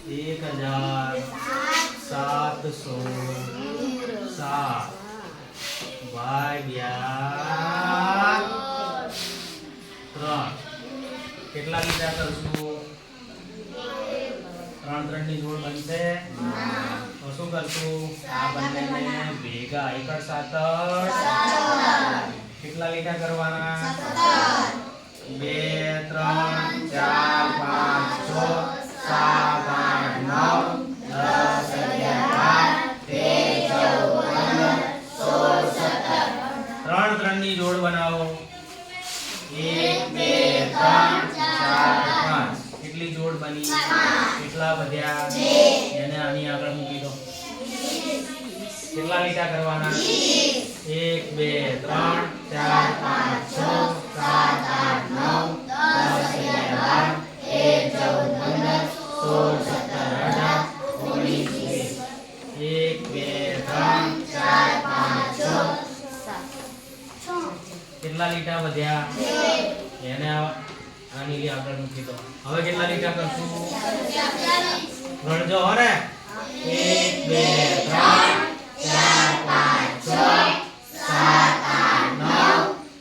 1707 ભાગ્યા 3 કેટલા લીટા કરશું? 3 3 ની જોડ બનશે તો શું કરશું? આ બંનેને ભેગા એકડ સાતડ કેટલા લીટા કરવાના? 2 3 4 5 6 7 8 9 10 11 12 13 14 15 16 17 3 3 ની જોડ બનાવો 1 2 3 4 5 કેટલી જોડ બની? કેટલા વધ્યા? એને આની આગળ મૂકી દો. કેટલા લીટા કરવાના? 1 2 3 4 5 6 7 8 9 10 11 12 13 14 15 16 17 18 19 20 1 2 3 4 5 6 કેટલા લીટા વધ્યા? એને આની આગળ મૂકી દો. હવે કેટલા લીટા કરશું? ગણજો હો ને 1 2 3 4 5 6 7 8 9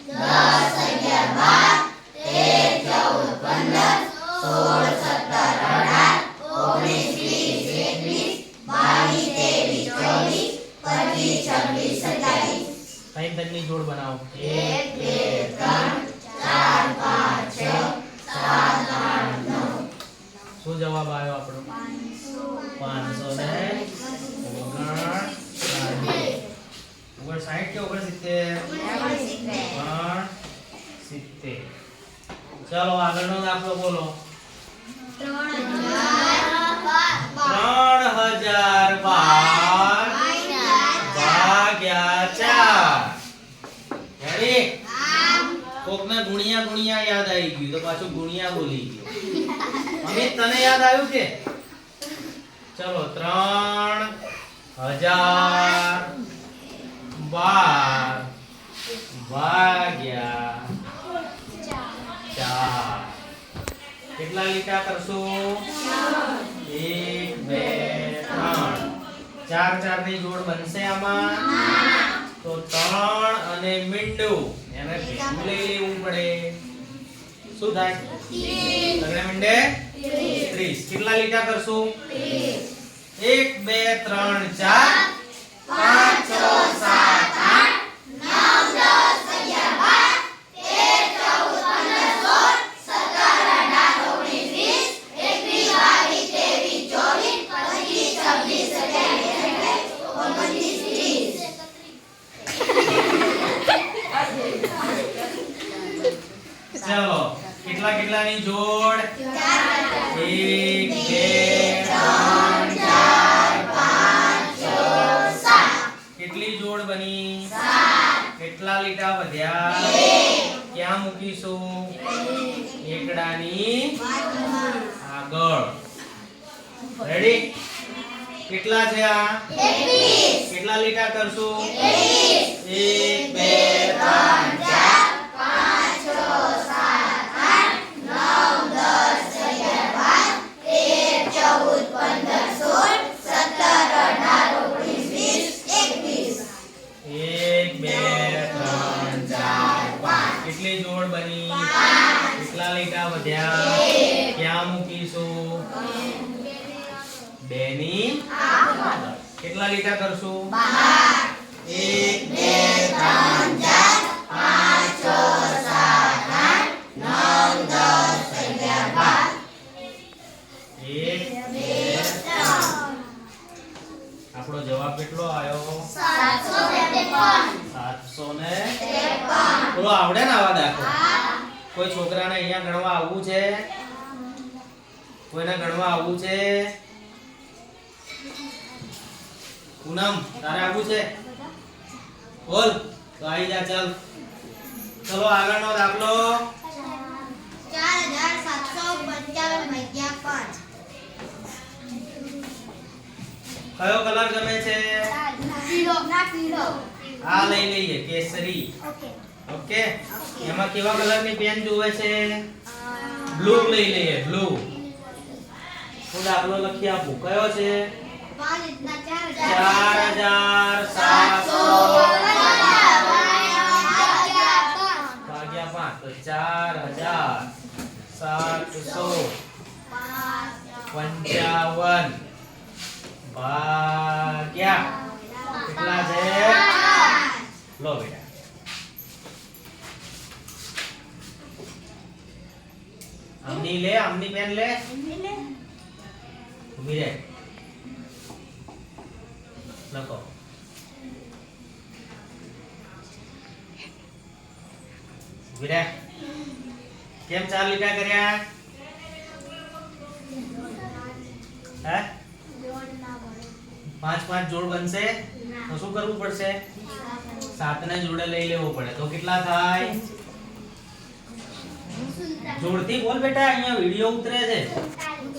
10 11 12 13 14 15 16 17 18 19 20 21 22 23 24 25 26 27 ની જોડ બનાવો 1 2 3 4 5 6 7 8 9 શું જવાબ આવ્યો આપણો? 559 કે 69? ચાલો આગળનો દાખલો બોલો. 3012 ભાગ્યા 4. રેડી? કોકને ગુણિયા ગુણિયા યાદ આવી ગયું તો પાછું ગુણિયા બોલી ગયો. અમિત તને યાદ આવ્યું કે? ચલો 3012 ભાગ્યા 4 કેટલા લીટા કરશું? 1 2 3 4 4 ની જોડ બનશે આમાં? તો 3 અને મીંડું એને ભેગું લઈ લેવું પડે. શું થાય? 3 મીંડે 30 કેટલા લીટા કરશું? 1 2 3 4 5 6 7 8 9 ચલો કેટલા કેટલાની જોડ? 1 2 3 4 5 6 7 કેટલી જોડ બની? 7 કેટલા લીટા વધ્યા? 2 ક્યાં મૂકીશું? એકડાની આગળ. રેડી? કેટલા છે આ? 21 કેટલા લીટા કરશું? 21 1 2 3 4 કેટલી જોડ બની? કેટલા લીટા વધ્યા? ક્યાં મૂકીશું? 2 ની આગળ. કેટલા લીટા કરશું? 1 2 3 આપણો જવાબ કેટલો આવ્યો? 753. બોલો આવડે ને આવા દાખલા? કોઈ છોકરાને અહીંયા ગણવા આવવું છે? કોઈને ગણવા આવવું છે? પૂનમ તારે આવવું છે? બોલ તો આવી જા. ચાલ ચલો આગળનો દાખલો 4755 કયો કલર ગમે છે? પીળો. આ લઈ લઈએ કેસરી. ઓકે એમાં કેવા કલરની પેન જોવે છે? બ્લુ લઈ લઈએ. બ્લુ હું દાખલો લખી આપું. કયો છે? 5 ના 4700 ભાગ્યા 5 તો 4755 ભાગ્યા કેટલા છે? લો બેટા. આમની પેન લે. ઉભી રહે. લખો. ઉભી રહે. કેમ 4 લીટા કર્યા? હે? 5 જોડ બનશે તો શું કરવું પડશે? 7 ને જોડે લઈ લેવો પડે તો કેટલા થાય? જોડથી બોલ બેટા, અહીંયા વિડિયો ઉતરે છે.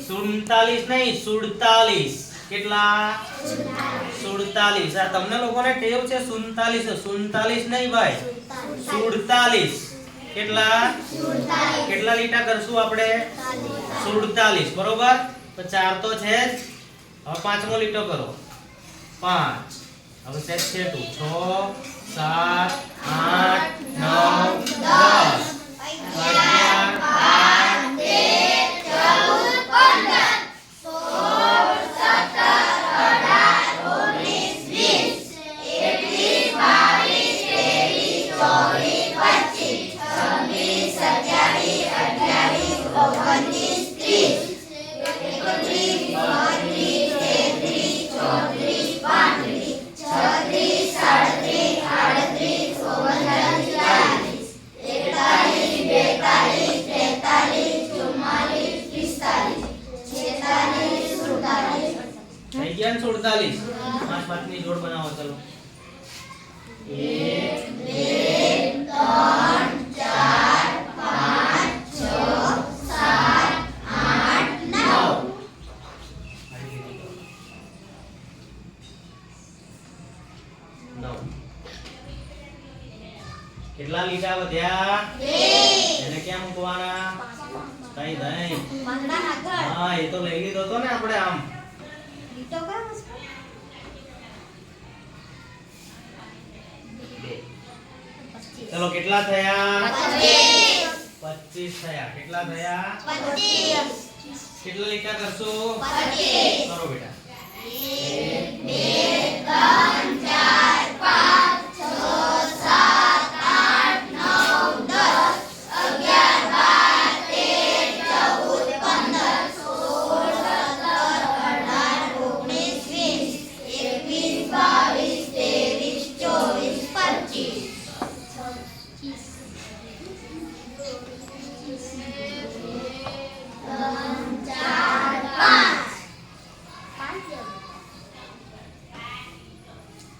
47 નહીં 47. કેટલા? 47. આ તમને લોકોને ટેવ છે 47 નહીં ભાઈ, 47. કેટલા? કેટલા લીટા કરશું આપણે? 47. બરોબર. તો 4 તો છે જ. હવે પાંચમો લીટો કરો. 5. હવે સેટ છે 6 7 8 9 10 થઈ ગયા ને 47. 5 ની જોડ બનાવો. ચલો 1 2 3 કેટલા લીટા વધ્યા? 2. એને ક્યાં મૂકવાના? કઈ નહીં. હા એ તો લઈ લીધો તો ને આપણે આમ. ચલો કેટલા થયા? 25 થયા. કેટલા થયા? 25. કેટલા લીટા કરશો? 25. કરો બેટા. 1 2 3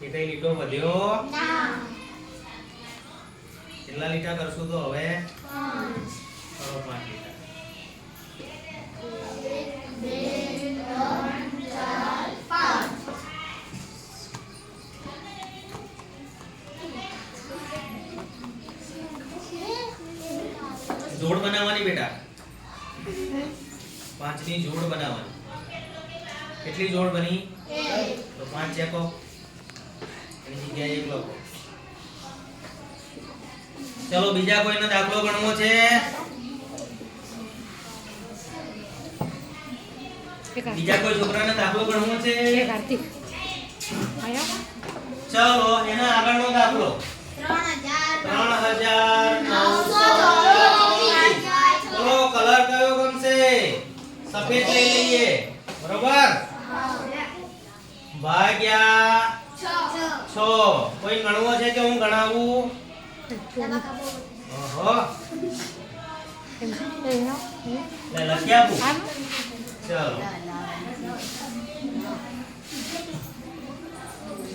કેટલા લીટો વધ્યો? કેટલા લીટા કરશું તો હવે? 5 લીટા. 1 2 3 4 5 જોડ બનાવવાની બેટા. 5 ની જોડ બનાવવાની. કેટલી જોડ બની? 1. તો 5 ચેકો. એની જગ્યાએ 1 લખો. ચલો બીજા કોઈનો દાખલો ગણવો છે? બીજા કોઈ છોકરાનો દાખલો ગણવો છે? ચલો એના આગળનો દાખલો. 3924. બોલો કલર કયો ગમશે? સફેદ લઈ લઈએ. બરોબર. ભાગ્યા 6. કોઈ ગણવો છે કે હું ગણાવું? ઓહો. લે લખી આપું. ચલો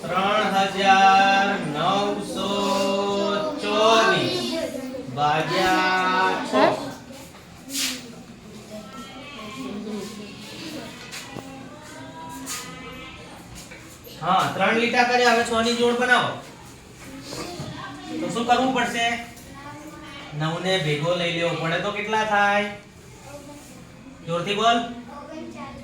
3924 ભાગ્યા 6. હા 3 લીટા કર્યા. હવે 6 ની જોડ બનાવો. તો શું કરવું પડશે? 9 ને ભેગો લઈ લેવો પડે તો કેટલા થાય? જોરથી બોલ. 39.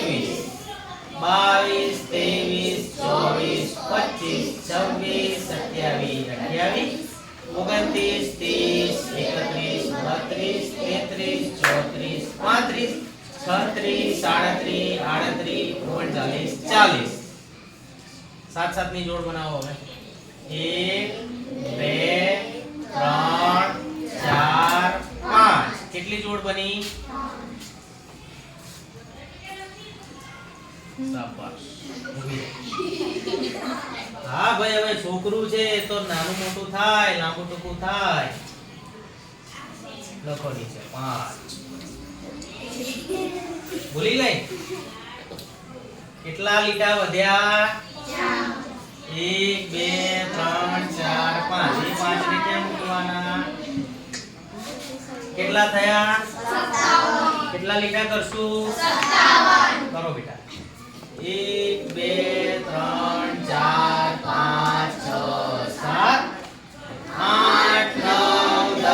21 22 23 24 25 26 27 28 29 30 31 32 33 34 35 36 37 40 સાત સાત ની જોડ બનાવો હવે 1 2 3 4 5 કેટલી જોડ બની શાબાશ ઊભી રહો. હા ભાઈ હવે છોકરું છે તો નાનું મોટું થાય લાંબુ ટૂંકું થાય લખો નીચે 5 ભૂલી ગઈ કેટલા લીટા વધ્યા 1 2 3 4 5 એ 5 ને ક્યાં મૂકવાના કેટલા થયા? 57. કેટલા લીટા કરશું? 57. કરો બેટા. 1 2 3 4 5 6 7 8 9 10 11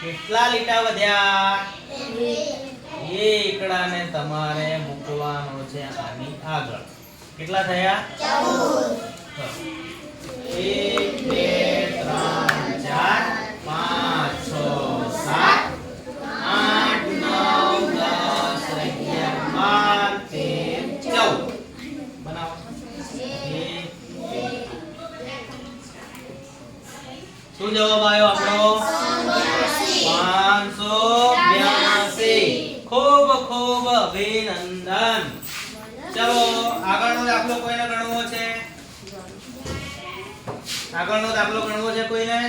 કેટલા લીટા વધ્યા? એ એકડાને તમારે મૂકવાનો છે આની આગળ. કેટલા થયા? 14. 1 2 3 4 5 6 7 8 9 10 11 12 13 14 બનાવો. શું જવાબ આવ્યો આપણો? 582. ખૂબ ખૂબ અભિનંદન. ચલો આગળનો દાખલો કોઈને ગણવો છે? આગળનો દાખલો ગણવો છે કોઈને?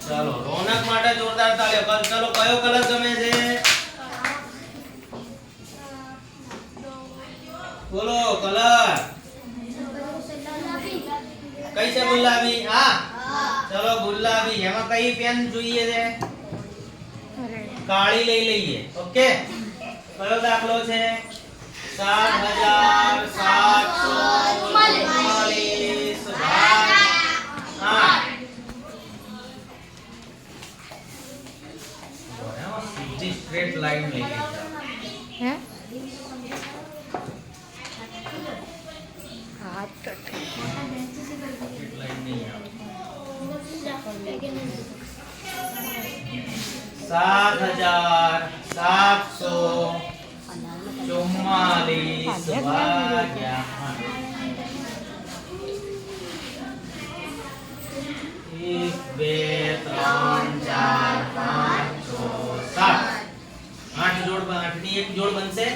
ચલો રોનક માટે જોરદાર તાળીઓ. ચલો કયો કલર ગમે છે? બોલો કલર. કઈ છે? ગુલાબી. હા ચલો ગુલાબી. એમાં કઈ પેન જોઈએ છે? કાળી લઈ લઈએ. ઓકે કયો દાખલો છે? 7744 સ્ટ્રેટ લાઈન લઈ લઈએ. હે સ્ટ્રેટ લાઈન નહીં આવે. 7744 ભાગ્યા 1 2 3 4 5 6 7 8 જોડ 8 ની એક જોડ બનશે.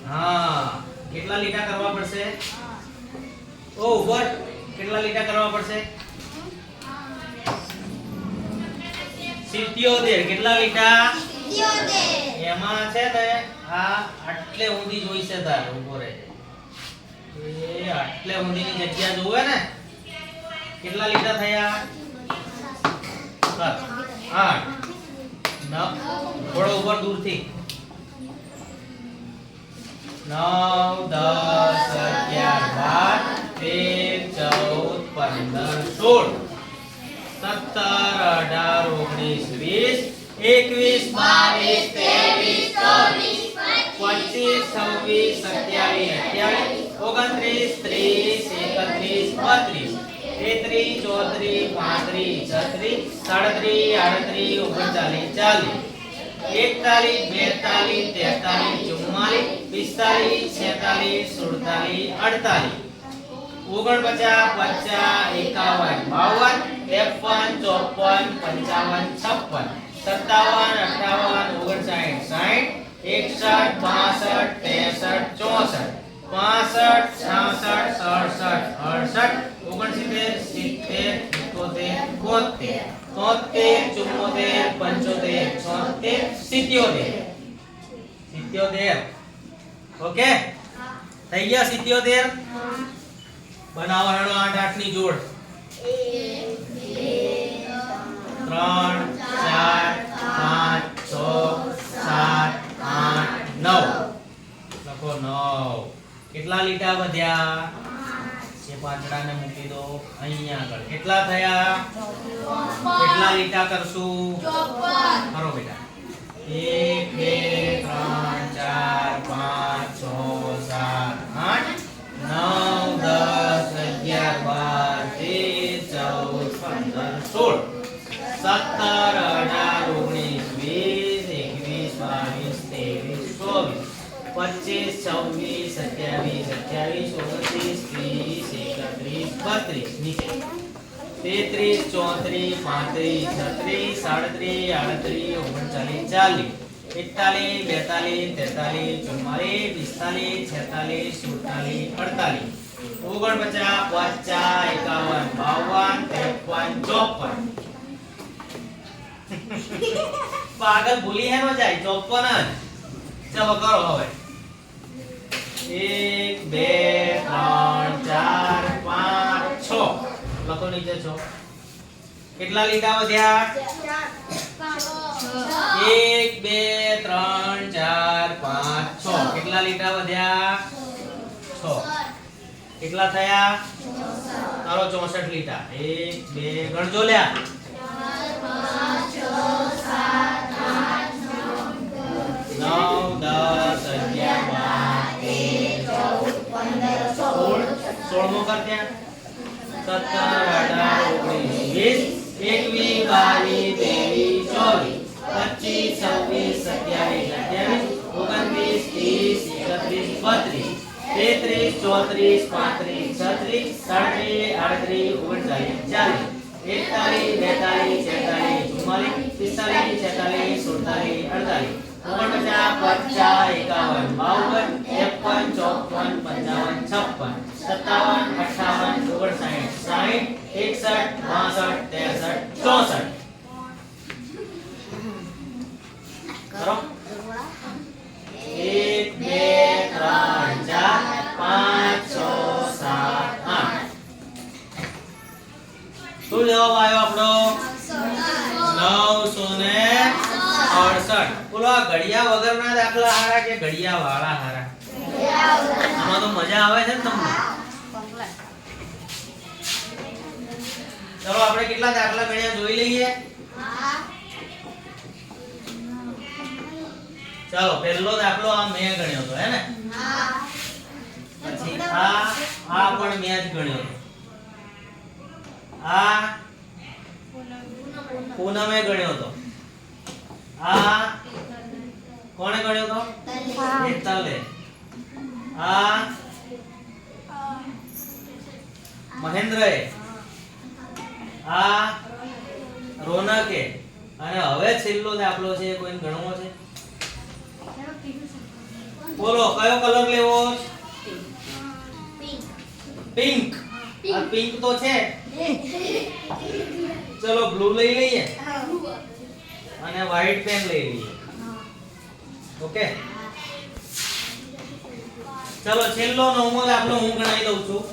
હા કેટલા લીટા કરવા પડશે? ઓ ઉપર કેટલા લીટા કરવા પડશે? 77. કેટલા લીટા? 77. એમાં છે ને આ આટલે ઊંધી જોઈશે તાર ઉભો રહે. એ આટલે ઊંધીની જગ્યા જોવે ને. કેટલા લીટા થયા? 8 9 થોડો ઉપર દૂરથી 9 10 ઓકે થઈ ગયા 77. બનાવો હેડો 8 8 ની જોડ 3 4 5 6 7 8 9 લખો 9. કેટલા લીટા વધ્યા? એ પાંચડાને મૂકી દો અહીંયા આગળ. કેટલા થયા? કેટલા લીટા કરશું? 54. કરો બેટા 1 1 2 3 4 5 6 7 8 9 10 11 12 13 14 15 16 17 18 19 20 21 22 23 24 25 26 27 28 29 30 31 32 33 34 35 36 37 38 39 40 41 42 43 44 45 46 47 48 49 50 પાગલ ભૂલી હે નો જાય 54 જ ચલો કરો હવે 1 2 3 4 5 6 લખો નીચે 6 કેટલા લીટા વધ્યા 1 2 3 4 5 6 કેટલા લીટા વધ્યા 6 કેટલા થયા તારો 64 લીટા 1 2 ગણજો લ્યા 9 10 11 12 13 14 16 મો કર ત્યાં 17 18 19 20 21 22 23 27 28 29 30 31 32 33 34 35 36 40 41 42 43 44 45 46 47 48 કરો 1 2 3 4 5 6 7 8 શું જવાબ આવ્યો આપણો 968 બોલો આ ઘડિયા વગરના દાખલા હારા કે ઘડિયા વાળા હારા આમાં તો મજા આવે છે ને તમને ચલો આપણે કેટલા દાખલા ગણ્યા જોઈ લઈએ ચાલો પહેલો દાખલો આ મેં ગણ્યો હતો હે ને પછી આ પણ મેં જ ગણ્યો હતો આ પૂનમે ગણ્યો હતો આ કોણે ગણ્યો હતો હેતલે આ મહેન્દ્રએ આ રોનકે અને હવે છેલ્લો દાખલો છે કોઈને ગણવો છે બોલો કયો કલર લેવો પિંક આ પિંક તો છે ચલો બ્લુ લઈ લઈએ અને વ્હાઈટ પેન લઈ લઈએ ઓકે ચલો છેલ્લો નવમો દાખલો હું ગણાવી દઉં છું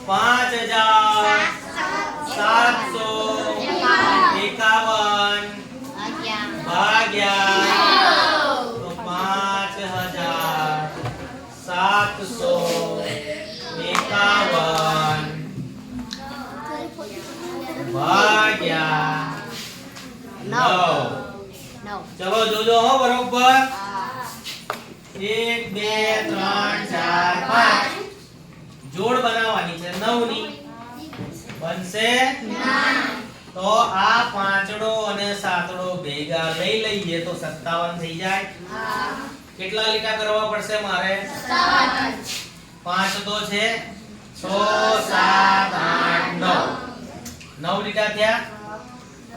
5751 ભાગ્યા તો 5751 ભાગ્યા 9 ચલો જોજો હો બરોબર 1 2 3 4 5 જોડ બનાવવાની છે 9 ની બનશે તો આ પાંચડો અને સાતડો ભેગા લઈ લઈએ તો 57 થઈ જાય કેટલા લીટા કરવા પડશે મારે 5 તો છે 6 7 8 9 9 લીટા થયા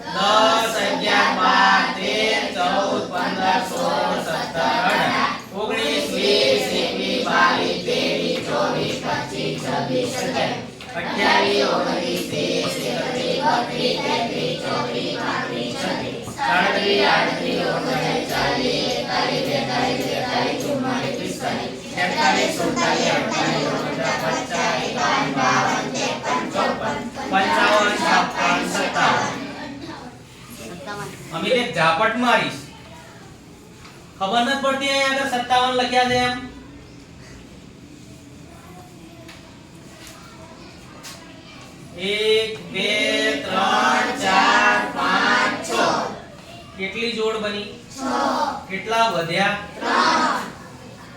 10 11 12 અમિત ઝાપટ મારીશ ખબર નથી પડતી અહીંયા આગળ 57 લખ્યા છે એમ એક બે ત્રણ ચાર પાંચ છ કેટલી જોડ બની? 6. કેટલા વધ્યા? 3.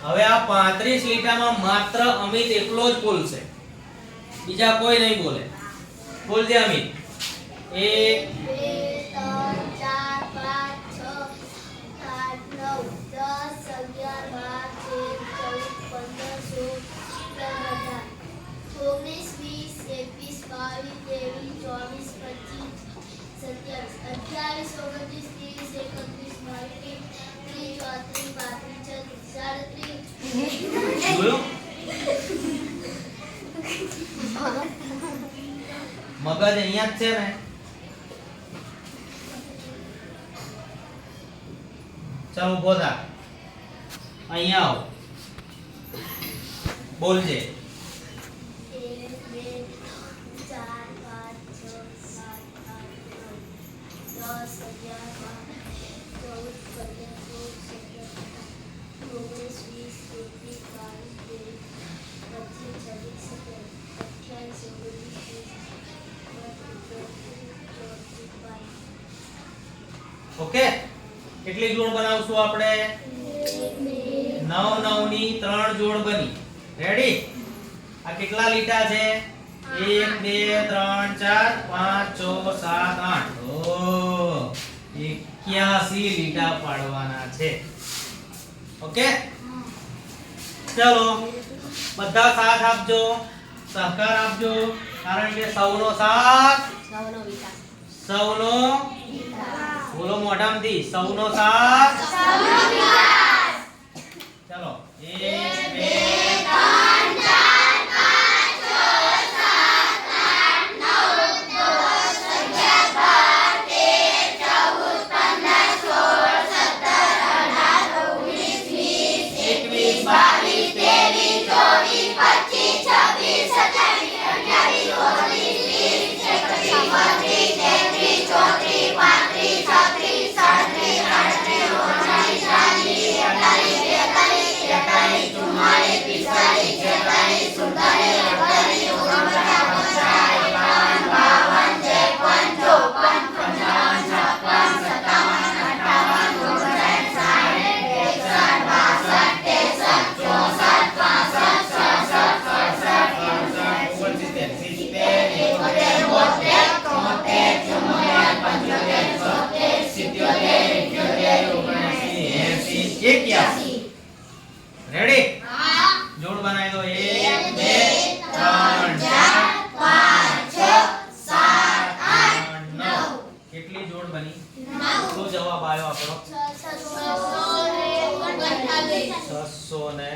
હવે આ 35 લીટામાં માત્ર અમિત એકલો જ બોલશે, બીજા કોઈ નહીં બોલે. બોલજે અમિત. 1 જોયું? મગજ અહીંયા જ છે ને. ચાલો ઉભો થા, અહીંયા આવ, બોલજે. 1 ઓકે. કેટલી જોડ બનાવશું આપણે? 9 9 ની 3 જોડ બની. રેડી? આ કેટલા લીટા છે? 1 2 3 4 5 6 7 8. ઓહ, 81 લીટા પાડવાના છે. ઓકે, ચલો બધા સાથ આપજો, સહકાર આપજો, કારણ કે સૌનો સાથ સૌનો, બોલો મોઢામાંથી, સૌનો સાથ સૌનો વિકાસ. ચલો 1 2 રેડી? જોડ બનાવી દો. 1 2 3 4 5 6 7 8 9. કેટલી જોડ બની? શું જવાબ આવ્યો આપણો? 600 ને.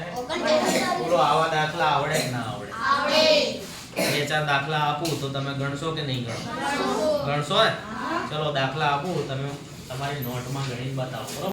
બોલો, આવા દાખલા આવડે કે ના આવડે? બે ચાર દાખલા આપું તો તમે ગણશો કે નહીં ગણો? ગણશો ને? ચલો દાખલા આપું, તમે તમારી નોટમાં ગણીને બતાવો.